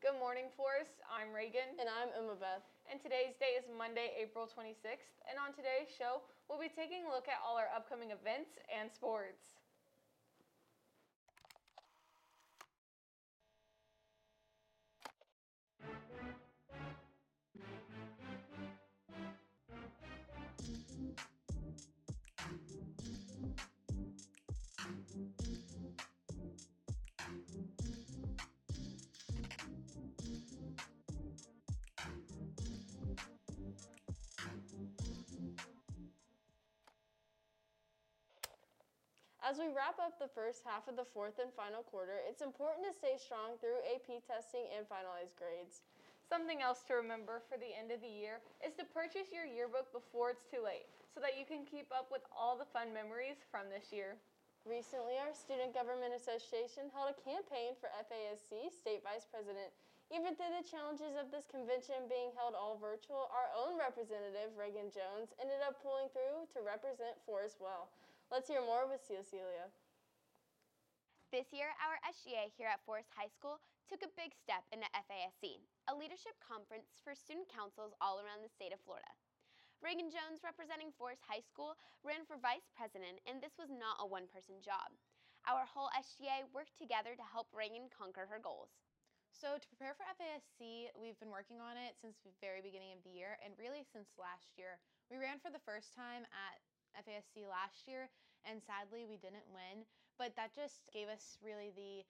Good morning, Forest. I'm Reagan. And I'm Emma Beth. And today's day is Monday, April 26th. And on today's show, we'll be taking a look at all our upcoming events and sports. As we wrap up the first half of the fourth and final quarter, it's important to stay strong through AP testing and finalized grades. Something else to remember for the end of the year is to purchase your yearbook before it's too late so that you can keep up with all the fun memories from this year. Recently, our Student Government Association held a campaign for FASC State Vice President. Even through the challenges of this convention being held all virtual, our own representative, Reagan Jones, ended up pulling through to represent Forest well. Let's hear more with Cecilia. This year, our SGA here at Forest High School took a big step into FASC, a leadership conference for student councils all around the state of Florida. Reagan Jones, representing Forest High School, ran for vice president, and this was not a one-person job. Our whole SGA worked together to help Reagan conquer her goals. So to prepare for FASC, we've been working on it since the very beginning of the year, and really since last year. We ran for the first time at FASC last year, and sadly we didn't win, but that just gave us really the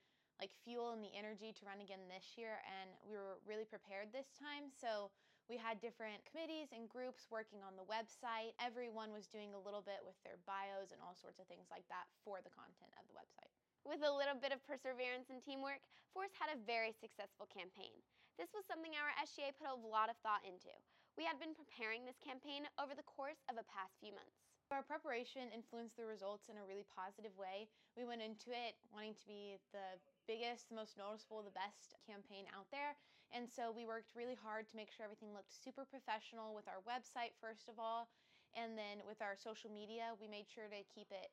fuel and the energy to run again this year, and we were really prepared this time. So we had different committees and groups working on the website. Everyone was doing a little bit with their bios and all sorts of things like that for the content of the website. With a little bit of perseverance and teamwork, Forest had a very successful campaign. This was something our SGA put a lot of thought into. We had been preparing this campaign over the course of the past few months. Our preparation influenced the results in a really positive way. We went into it wanting to be the biggest, the most noticeable, the best campaign out there. And so we worked really hard to make sure everything looked super professional with our website, first of all. And then with our social media, we made sure to keep it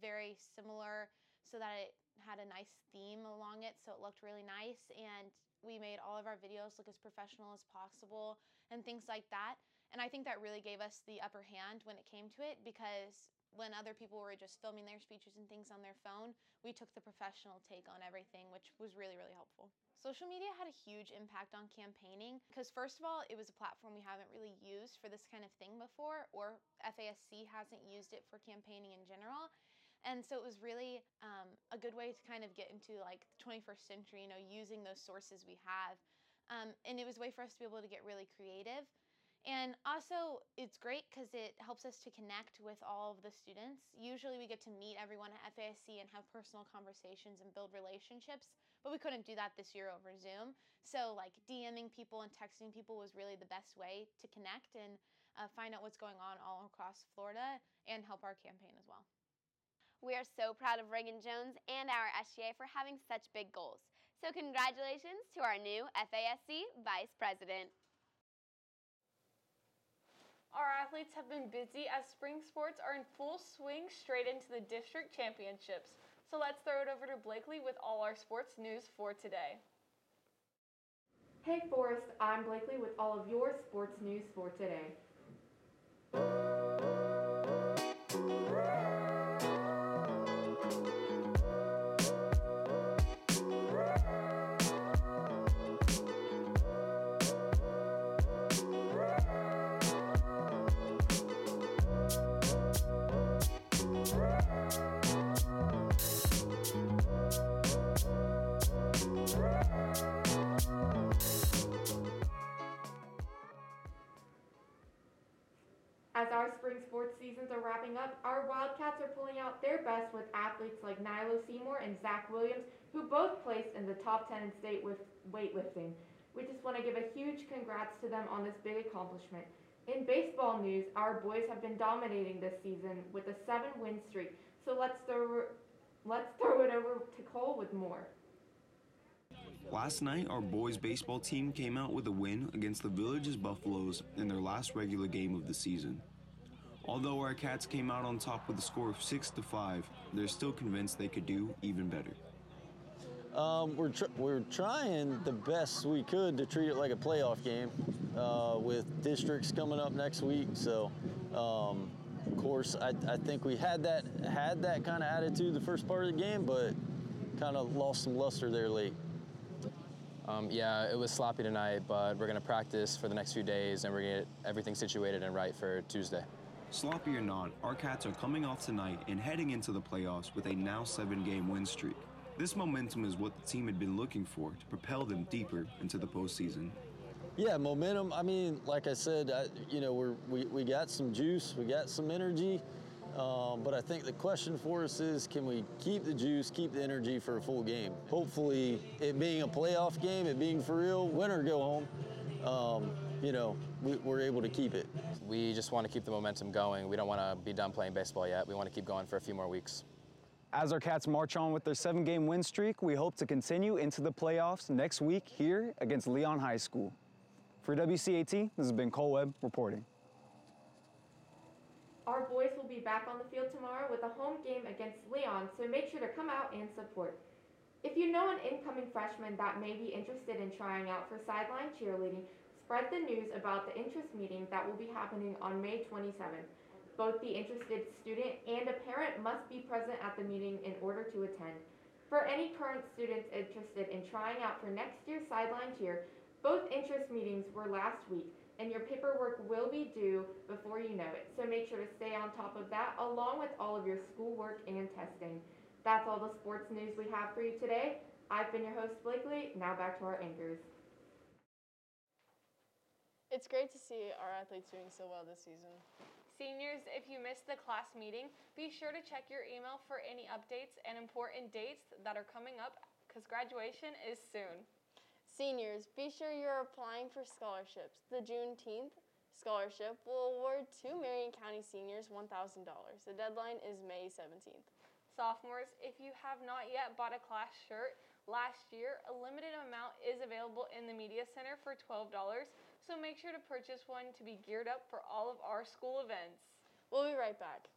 very similar so that it had a nice theme along it, so it looked really nice. And we made all of our videos look as professional as possible and things like that. And I think that really gave us the upper hand when it came to it, because when other people were just filming their speeches and things on their phone, we took the professional take on everything, which was really, really helpful. Social media had a huge impact on campaigning because, first of all, it was a platform we haven't really used for this kind of thing before, or FASC hasn't used it for campaigning in general. And so it was really a good way to kind of get into the 21st century, using those sources we have. And it was a way for us to be able to get really creative. And also, it's great because it helps us to connect with all of the students. Usually we get to meet everyone at FASC and have personal conversations and build relationships, but we couldn't do that this year over Zoom. So DMing people and texting people was really the best way to connect and find out what's going on all across Florida and help our campaign as well. We are so proud of Reagan Jones and our SGA for having such big goals. So congratulations to our new FASC Vice President. Our athletes have been busy as spring sports are in full swing straight into the district championships. So let's throw it over to Blakely with all our sports news for today. Hey Forrest, I'm Blakely with all of your sports news for today. As our spring sports seasons are wrapping up, our Wildcats are pulling out their best with athletes like Nilo Seymour and Zach Williams, who both placed in the top 10 in state with weightlifting. We just want to give a huge congrats to them on this big accomplishment. In baseball news, our boys have been dominating this season with a 7-win streak, so let's throw it over to Cole with more. Last night, our boys' baseball team came out with a win against the Villages Buffaloes in their last regular game of the season. Although our Cats came out on top with a score of 6-5, they're still convinced they could do even better. We're trying the best we could to treat it like a playoff game with districts coming up next week. So, of course, I think we had that kind of attitude the first part of the game, but kind of lost some luster there late. Yeah, it was sloppy tonight, but we're going to practice for the next few days, and we're going to get everything situated and right for Tuesday. Sloppy or not, our Cats are coming off tonight and heading into the playoffs with a now 7-game win streak. This momentum is what the team had been looking for to propel them deeper into the postseason. Yeah, momentum. I mean, like I said, we got some juice, we got some energy, but I think the question for us is, can we keep the juice, keep the energy for a full game? Hopefully, it being a playoff game, it being for real, win or go home, we're able to keep it. We just want to keep the momentum going. We don't want to be done playing baseball yet. We want to keep going for a few more weeks. As our Cats march on with their 7-game win streak, we hope to continue into the playoffs next week here against Leon High School. For WCAT, this has been Cole Webb reporting. Our boys will be back on the field tomorrow with a home game against Leon, so make sure to come out and support. If you know an incoming freshman that may be interested in trying out for sideline cheerleading, spread the news about the interest meeting that will be happening on May 27th. Both the interested student and a parent must be present at the meeting in order to attend. For any current students interested in trying out for next year's sideline cheer, both interest meetings were last week, and your paperwork will be due before you know it, so make sure to stay on top of that along with all of your schoolwork and testing. That's all the sports news we have for you today. I've been your host, Blakely. Now back to our anchors. It's great to see our athletes doing so well this season. Seniors, if you missed the class meeting, be sure to check your email for any updates and important dates that are coming up because graduation is soon. Seniors, be sure you're applying for scholarships. The Juneteenth scholarship will award 2 Marion County seniors $1,000. The deadline is May 17th. Sophomores, if you have not yet bought a class shirt, last year a limited amount is available in the Media Center for $12, so make sure to purchase one to be geared up for all of our school events. We'll be right back.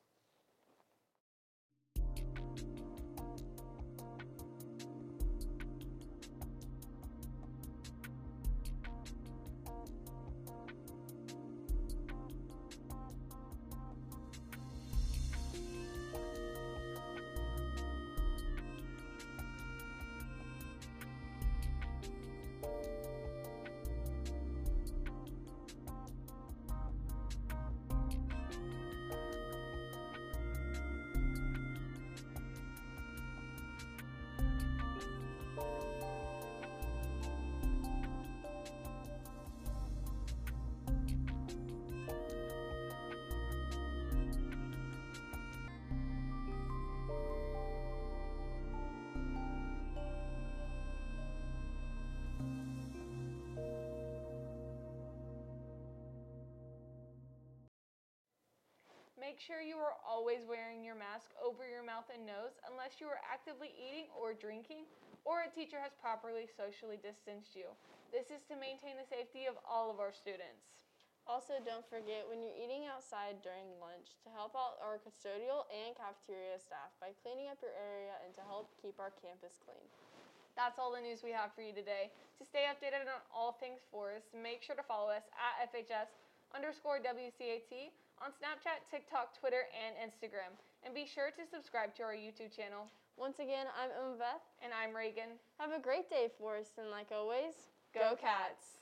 Make sure you are always wearing your mask over your mouth and nose unless you are actively eating or drinking or a teacher has properly socially distanced you. This is to maintain the safety of all of our students. Also, don't forget when you're eating outside during lunch to help out our custodial and cafeteria staff by cleaning up your area and to help keep our campus clean. That's all the news we have for you today. To stay updated on all things Forest, make sure to follow us at FHS_WCAT on Snapchat, TikTok, Twitter, and Instagram. And be sure to subscribe to our YouTube channel. Once again, I'm Beth. And I'm Reagan. Have a great day, Forest, and like always, Go Cats!